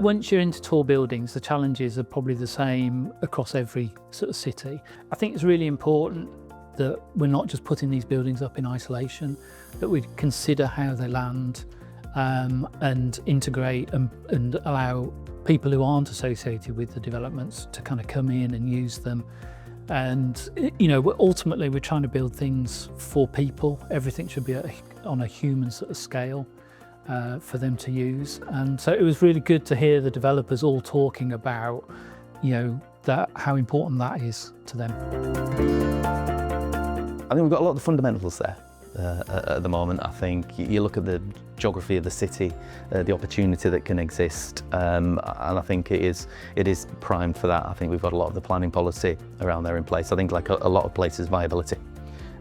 once you're into tall buildings, the challenges are probably the same across every sort of city. I think it's really important that we're not just putting these buildings up in isolation, that we consider how they land and integrate and allow people who aren't associated with the developments to kind of come in and use them. And, you know, ultimately we're trying to build things for people. Everything should be on a human sort of scale for them to use. And so it was really good to hear the developers all talking about, you know, how important that is to them. I think we've got a lot of the fundamentals there at the moment. I think you look at the geography of the city, the opportunity that can exist, and I think it is primed for that. I think we've got a lot of the planning policy around there in place. I think like a lot of places, viability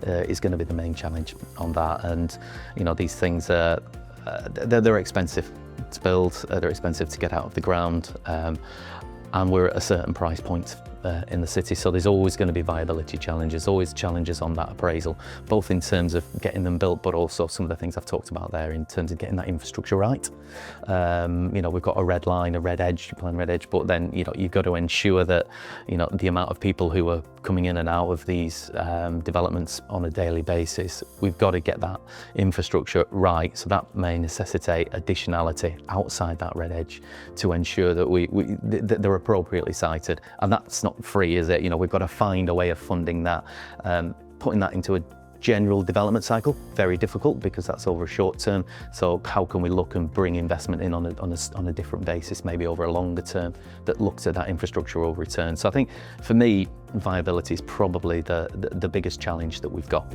is going to be the main challenge on that. And you know, these things they're expensive to build, they're expensive to get out of the ground, and we're at a certain price point in the city, so there's always going to be viability challenges, always challenges on that appraisal, both in terms of getting them built, but also some of the things I've talked about there in terms of getting that infrastructure right. You know, we've got a red line, a red edge, plan red edge, but then, you know, you've got to ensure that, you know, the amount of people who are coming in and out of these developments on a daily basis, we've got to get that infrastructure right. So that may necessitate additionality outside that red edge to ensure that that they're appropriately sited, and that's not free, is it? You know, we've got to find a way of funding that. Putting that into a general development cycle, very difficult because that's over a short term. So how can we look and bring investment in on a different basis, maybe over a longer term, that looks at that infrastructural return? So I think for me, viability is probably the biggest challenge that we've got.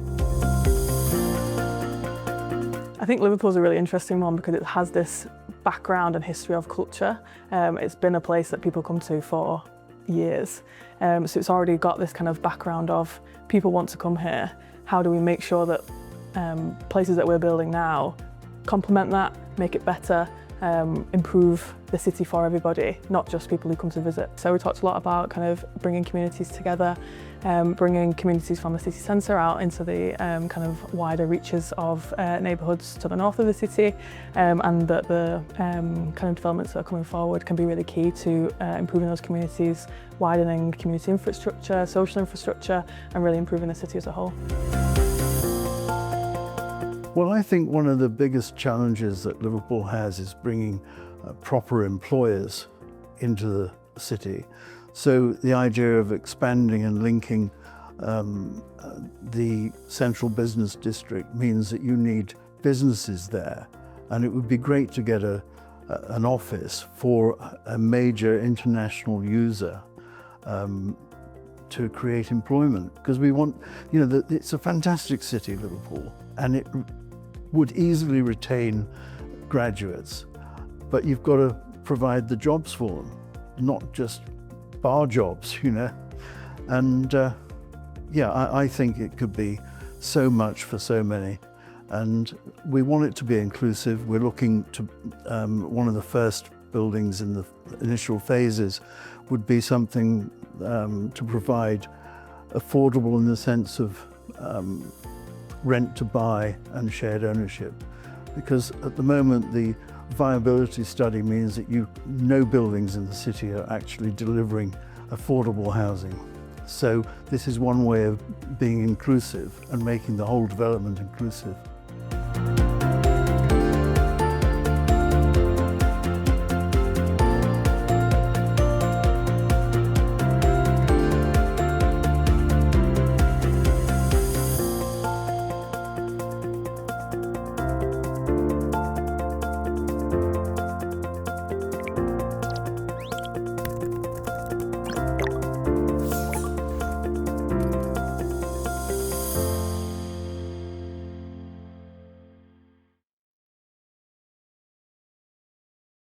I think Liverpool's a really interesting one because it has this background and history of culture. It's been a place that people come to for years. So it's already got this kind of background of people want to come here. How do we make sure that places that we're building now complement that, make it better, improve the city for everybody, not just people who come to visit. So we talked a lot about kind of bringing communities together, bringing communities from the city centre out into the kind of wider reaches of neighbourhoods to the north of the city, and that the kind of developments that are coming forward can be really key to improving those communities, widening community infrastructure, social infrastructure, and really improving the city as a whole. Well, I think one of the biggest challenges that Liverpool has is bringing proper employers into the city. So the idea of expanding and linking the central business district means that you need businesses there, and it would be great to get an office for a major international user to create employment, because we want, you know, it's a fantastic city, Liverpool, and it would easily retain graduates, but you've got to provide the jobs for them, not just bar jobs, you know. And yeah, I think it could be so much for so many, and we want it to be inclusive. We're looking to one of the first buildings in the initial phases would be something to provide affordable in the sense of rent to buy and shared ownership, because at the moment the viability study means that no buildings in the city are actually delivering affordable housing. So this is one way of being inclusive and making the whole development inclusive.